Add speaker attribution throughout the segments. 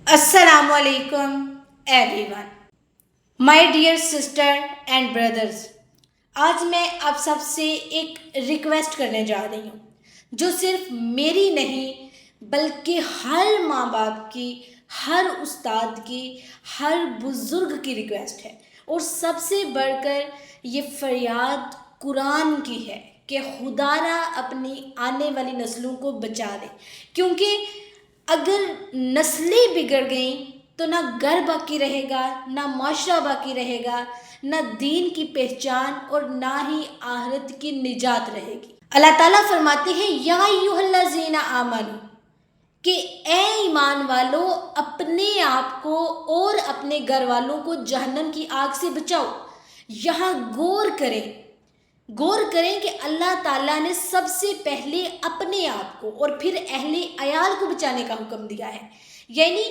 Speaker 1: Assalamu alaikum everyone. My dear sister and brothers. आज मैं आप सबसे एक रिक्वेस्ट करने जा रही हूँ जो सिर्फ मेरी नहीं बल्कि हर माँ बाप की, हर उस्ताद की, हर बुज़ुर्ग की रिक्वेस्ट है। और सबसे बढ़कर ये फरियाद कुरान की है कि खुदारा अपनी आने वाली नस्लों को बचा दे, क्योंकि अगर नस्लें बिगड़ गई तो ना घर बाकी रहेगा, ना माशरा बाकी रहेगा, ना दीन की पहचान और ना ही आखिरत की निजात रहेगी। अल्लाह ताला फरमाते हैं या अय्युहल्लज़ीना आमनू कि ए ईमान वालों अपने आप को और अपने घर वालों को जहन्नम की आग से बचाओ। यहाँ गौर करें कि अल्लाह ताला ने सबसे पहले अपने आप को और फिर अहले अयाल को बचाने का हुक्म दिया है। यानी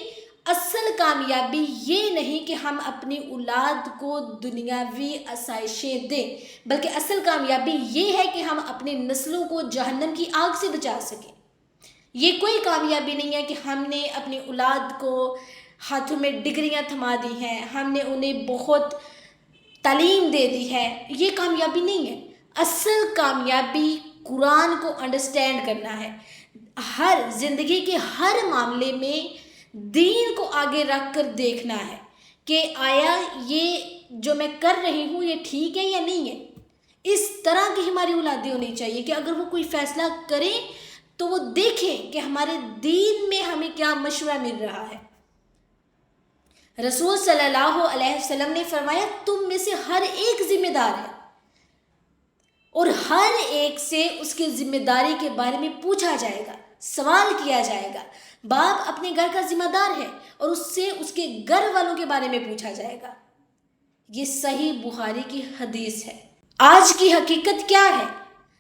Speaker 1: असल कामयाबी ये नहीं कि हम अपनी औलाद को दुनियावी आसाइशें दें, बल्कि असल कामयाबी ये है कि हम अपनी नस्लों को जहन्नम की आग से बचा सकें। ये कोई कामयाबी नहीं है कि हमने अपनी औलाद को हाथों में डिग्रियां थमा दी हैं, हमने उन्हें बहुत तालीम दे दी है। ये कामयाबी नहीं है। असल कामयाबी कुरान को अंडरस्टैंड करना है। हर ज़िंदगी के हर मामले में दीन को आगे रख कर देखना है कि आया ये जो मैं कर रही हूँ ये ठीक है या नहीं है। इस तरह की हमारी औलादें होनी चाहिए कि अगर वो कोई फ़ैसला करें तो वो देखें कि हमारे दीन में हमें क्या मशवरा मिल रहा है। रसूल सल्लल्लाहु अलैहि वसल्लम ने फरमाया तुम में से हर एक जिम्मेदार है और हर एक से उसकी जिम्मेदारी के बारे में पूछा जाएगा, सवाल किया जाएगा। बाप अपने घर का जिम्मेदार है और उससे उसके घर वालों के बारे में पूछा जाएगा। ये सही बुखारी की हदीस है। आज की हकीकत क्या है,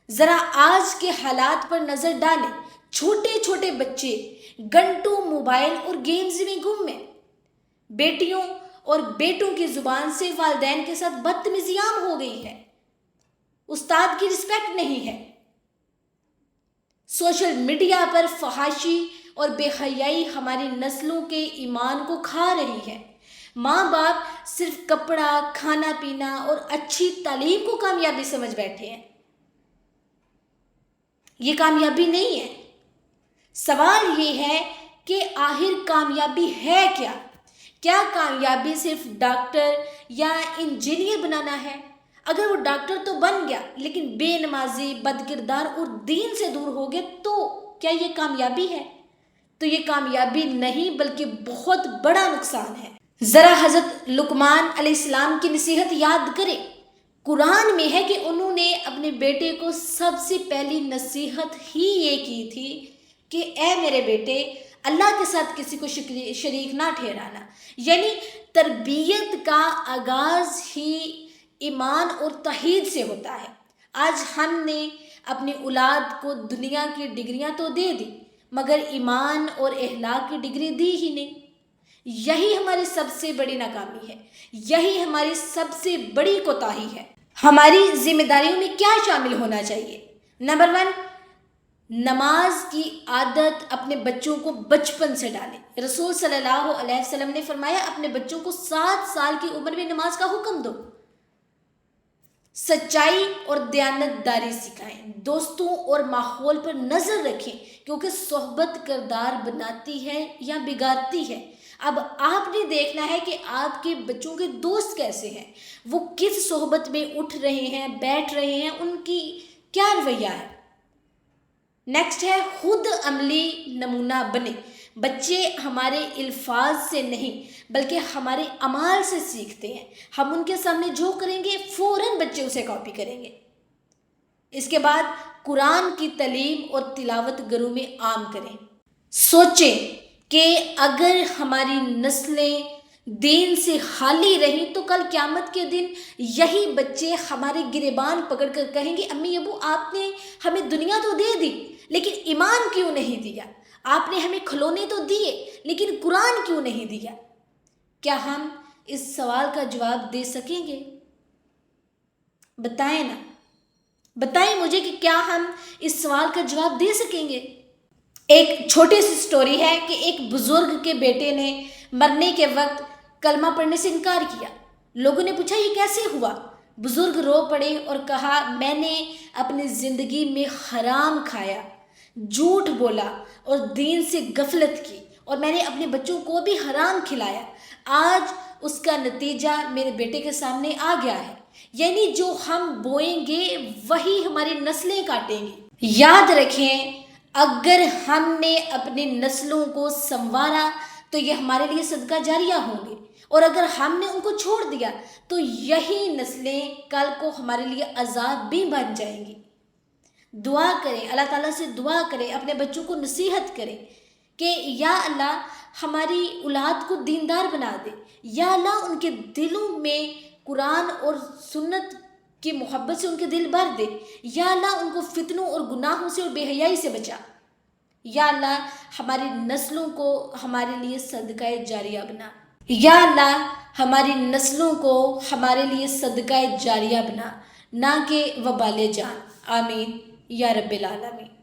Speaker 1: ज़रा आज के हालात पर नज़र डालें। छोटे छोटे बच्चे घंटों मोबाइल और गेम्स में गुम हैं। बेटियों और बेटों की ज़ुबान से वालिदैन के साथ बदतमीज़ी आम हो गई है। उस्ताद की रिस्पेक्ट नहीं है। सोशल मीडिया पर फहाशी और बेहयाई हमारी नस्लों के ईमान को खा रही है। माँ बाप सिर्फ कपड़ा, खाना पीना और अच्छी तालीम को कामयाबी समझ बैठे हैं। ये कामयाबी नहीं है। सवाल ये है कि आखिर कामयाबी है क्या? क्या कामयाबी सिर्फ डॉक्टर या इंजीनियर बनाना है? अगर वो डॉक्टर तो बन गया लेकिन बेनमाजी, बदकिरदार और दीन से दूर हो गया तो क्या ये कामयाबी है? तो ये कामयाबी नहीं बल्कि बहुत बड़ा नुकसान है। ज़रा हज़रत लुकमान अलैहिस्सलाम की नसीहत याद करें। कुरान में है कि उन्होंने अपने बेटे को सबसे पहली नसीहत ही ये की थी कि ए मेरे बेटे, अल्लाह के साथ किसी को शरीक ना ठहराना। यानी तरबियत का आगाज़ ही ईमान और तौहीद से होता है। आज हमने अपनी औलाद को दुनिया की डिग्रियां तो दे दी मगर ईमान और अखलाक की डिग्री दी ही नहीं। यही हमारी सबसे बड़ी नाकामी है, यही हमारी सबसे बड़ी कोताही है। हमारी जिम्मेदारियों में क्या शामिल होना चाहिए? नंबर 1, नमाज की आदत अपने बच्चों को बचपन से डालें। रसूल सल्लल्लाहु अलैहि वसल्लम ने फरमाया अपने बच्चों को 7 साल की उम्र में नमाज का हुक्म दो। सच्चाई और दयानतदारी सिखाएं। दोस्तों और माहौल पर नज़र रखें क्योंकि सोहबत किरदार बनाती है या बिगाड़ती है। अब आपने देखना है कि आपके बच्चों के दोस्त कैसे हैं, वो किस सोहबत में उठ रहे हैं, बैठ रहे हैं, उनकी क्या रवैया है। नेक्स्ट है खुद अमली नमूना बने। बच्चे हमारे अल्फाज से नहीं बल्कि हमारे अमाल से सीखते हैं। हम उनके सामने जो करेंगे फ़ौरन बच्चे उसे कॉपी करेंगे। इसके बाद कुरान की तालीम और तिलावत घरों में आम करें। सोचें कि अगर हमारी नस्लें दीन से खाली रही तो कल क़यामत के दिन यही बच्चे हमारे गिरेबान पकड़ कर कहेंगे अम्मी अबू आपने हमें दुनिया तो दे दी लेकिन ईमान क्यों नहीं दिया? आपने हमें खिलौने तो दिए लेकिन कुरान क्यों नहीं दिया? क्या हम इस सवाल का जवाब दे सकेंगे? बताएं ना, बताएं मुझे कि क्या हम इस सवाल का जवाब दे सकेंगे? ایک چھوٹی سی سٹوری ہے کہ ایک بزرگ کے بیٹے نے مرنے کے وقت کلمہ پڑھنے سے انکار کیا۔ لوگوں نے پوچھا یہ کیسے ہوا؟ بزرگ رو پڑے اور کہا میں نے اپنی زندگی میں حرام کھایا، جھوٹ بولا اور دین سے غفلت کی، اور میں نے اپنے بچوں کو بھی حرام کھلایا۔ آج اس کا نتیجہ میرے بیٹے کے سامنے آ گیا ہے۔ یعنی جو ہم بوئیں گے وہی ہماری نسلیں کاٹیں گی۔ یاد رکھیں، اگر ہم نے اپنی نسلوں کو سنوارا تو یہ ہمارے لیے صدقہ جاریہ ہوں گے، اور اگر ہم نے ان کو چھوڑ دیا تو یہی نسلیں کل کو ہمارے لیے عذاب بھی بن جائیں گی۔ دعا کریں، اللہ تعالیٰ سے دعا کریں، اپنے بچوں کو نصیحت کریں کہ یا اللہ ہماری اولاد کو دیندار بنا دے، یا اللہ ان کے دلوں میں قرآن اور سنت کی محبت سے ان کے دل بھر دے، یا اللہ ان کو فتنوں اور گناہوں سے اور بے حیائی سے بچا، یا اللہ ہماری نسلوں کو ہمارے لیے صدقہ جاریہ بنا، یا اللہ ہماری نسلوں کو ہمارے لیے صدقہ جاریہ بنا، نہ کہ وبال جان۔ آمین یا رب العالمین۔